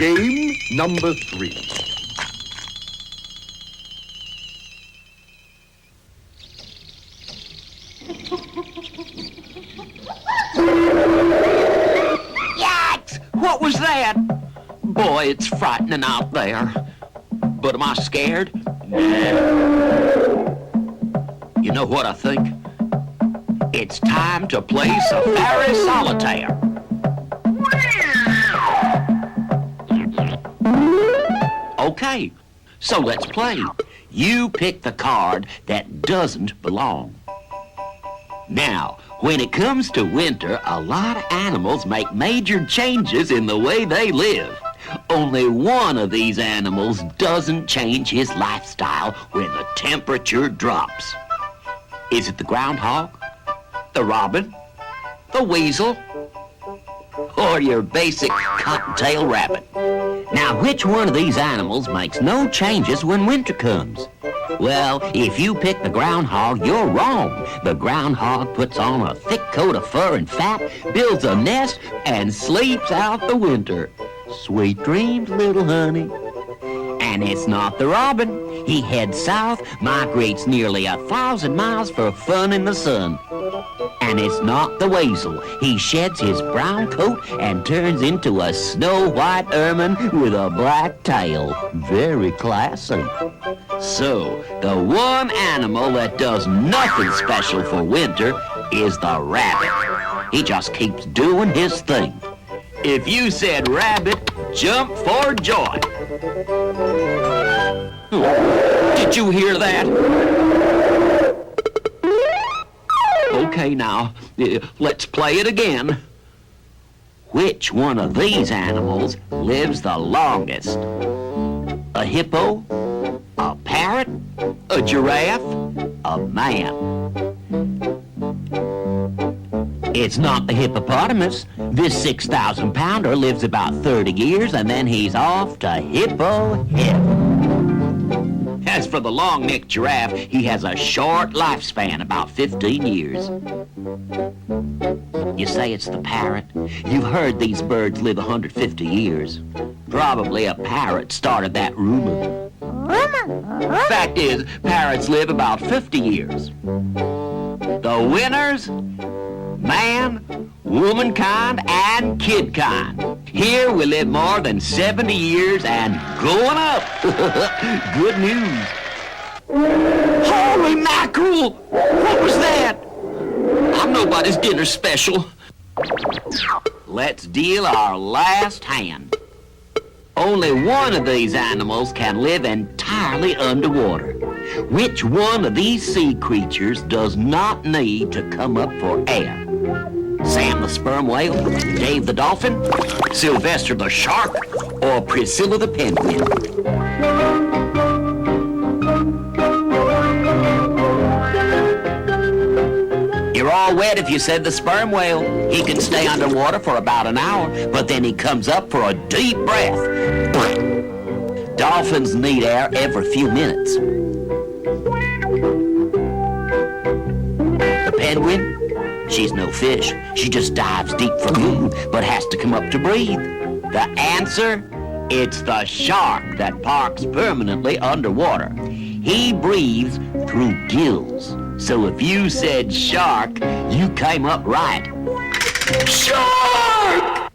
Game number 3. Yikes! What was that? Boy, it's frightening out there. But am I scared? Nah. You know what I think? It's time to play Safari Solitaire. Okay, so let's play. You pick the card that doesn't belong. Now, when it comes to winter, a lot of animals make major changes in the way they live. Only one of these animals doesn't change his lifestyle when the temperature drops. Is it the groundhog, the robin, the weasel, or your basic cottontail rabbit? Now, which one of these animals makes no changes when winter comes? Well, if you pick the groundhog, you're wrong. The groundhog puts on a thick coat of fur and fat, builds a nest, and sleeps out the winter. Sweet dreams, little honey. And it's not the robin. He heads south, migrates nearly 1,000 miles for fun in the sun. And it's not the weasel. He sheds his brown coat and turns into a snow-white ermine with a black tail. Very classy. So, the one animal that does nothing special for winter is the rabbit. He just keeps doing his thing. If you said rabbit, jump for joy. Did you hear that? Okay, now, let's play it again. Which one of these animals lives the longest? A hippo? A parrot? A giraffe? A man? It's not the hippopotamus. This 6,000-pounder lives about 30 years, and then he's off to hippo heaven. As for the long-necked giraffe, he has a short lifespan, about 15 years. You say it's the parrot? You've heard these birds live 150 years. Probably a parrot started that rumor. Fact is, parrots live about 50 years. The winners? Man, womankind, and kidkind. Here we live more than 70 years and going up. Good news. Holy mackerel! What was that? I'm nobody's dinner special. Let's deal our last hand. Only one of these animals can live entirely underwater. Which one of these sea creatures does not need to come up for air? Sam the sperm whale, Dave the dolphin, Sylvester the shark, or Priscilla the penguin? You're all wet if you said the sperm whale. He can stay underwater for about an hour, but then he comes up for a deep breath. Dolphins need air every few minutes. The penguin? She's no fish. She just dives deep for food, but has to come up to breathe. The answer? It's the shark that parks permanently underwater. He breathes through gills. So if you said shark, you came up right. Shark!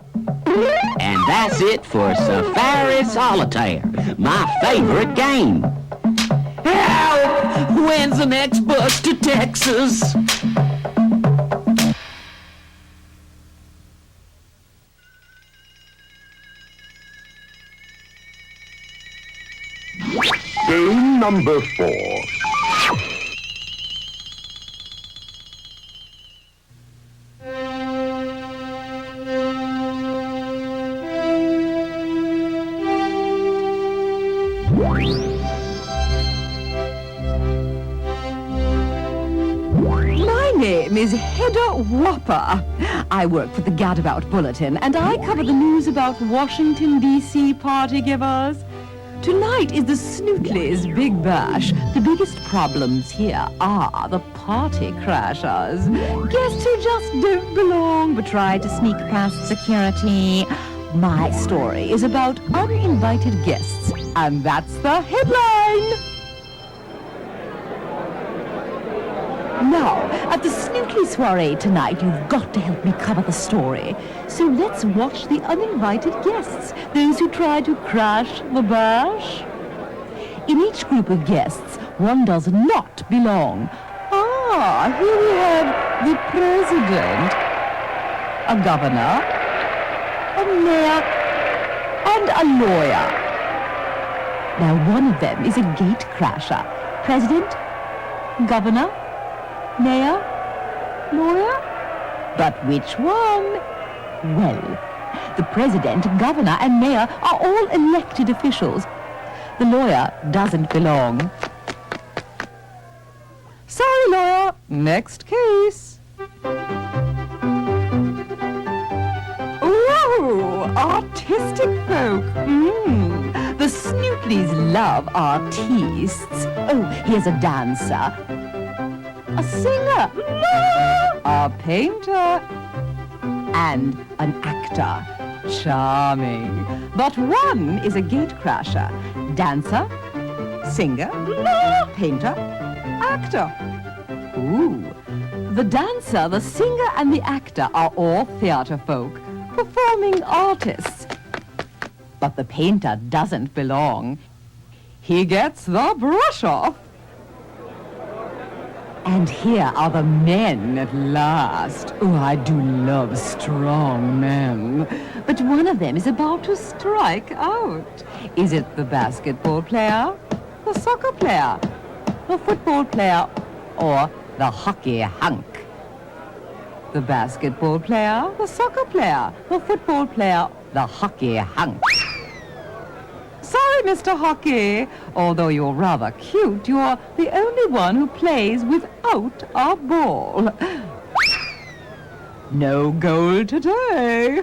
And that's it for Safari Solitaire, my favorite game. Help! When's the next bus to Texas? Game number 4. My name is Heather Whopper. I work for the Gadabout Bulletin, and I cover the news about Washington, D.C. party givers. Tonight is the Snootleys' Big Bash. The biggest problems here are the party crashers. Guests who just don't belong but try to sneak past security. My story is about uninvited guests, and that's the headline. Now, at the Snootly soiree tonight, you've got to help me cover the story. So let's watch the uninvited guests, those who try to crash the bash. In each group of guests, one does not belong. Ah, here we have the president, a governor, a mayor, and a lawyer. Now, one of them is a gate crasher. President, governor, mayor, lawyer? But which one? Well, the president, governor, and mayor are all elected officials. The lawyer doesn't belong. Sorry, lawyer. Next case. Ooh, artistic folk. The Snootlys love artistes. Oh, here's a dancer. A singer. A painter. And an actor. Charming. But one is a gate crasher. Dancer, singer, painter, actor. Ooh. The dancer, the singer, and the actor are all theater folk, performing artists. But the painter doesn't belong. He gets the brush off. And here are the men at last. Oh, I do love strong men. But one of them is about to strike out. Is it the basketball player, the soccer player, the football player, or the hockey hunk? The basketball player, the soccer player, the football player, the hockey hunk. Sorry, Mr. Hockey. Although you're rather cute, you're the only one who plays without a ball. No goal today.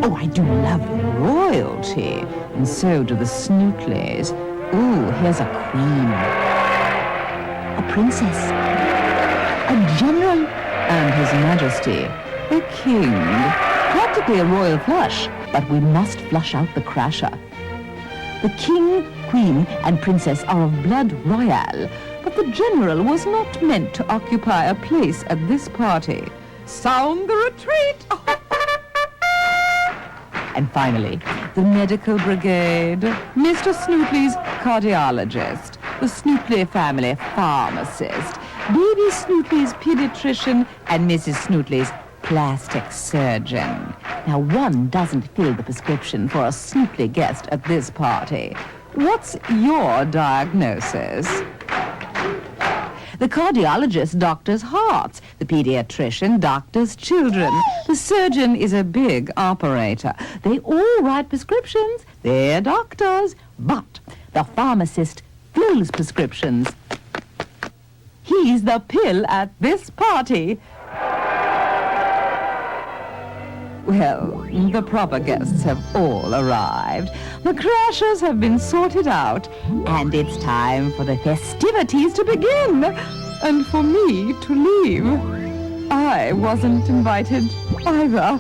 Oh, I do love royalty. And so do the Snootlys. Ooh, here's a queen. A princess. A general. And His Majesty, the King. Practically a royal flush, but we must flush out the crasher. The King, Queen, and Princess are of blood royal, but the General was not meant to occupy a place at this party. Sound the retreat! And finally, the medical brigade. Mr. Snootly's cardiologist, the Snootly family pharmacist, Baby Snootly's pediatrician, and Mrs. Snootly's plastic surgeon. Now, one doesn't fill the prescription for a Snootly guest at this party. What's your diagnosis? The cardiologist doctors hearts. The pediatrician doctors children. The surgeon is a big operator. They all write prescriptions. They're doctors. But the pharmacist fills prescriptions. He's the pill at this party. Well, the proper guests have all arrived. The crashers have been sorted out, and it's time for the festivities to begin, and for me to leave. I wasn't invited either.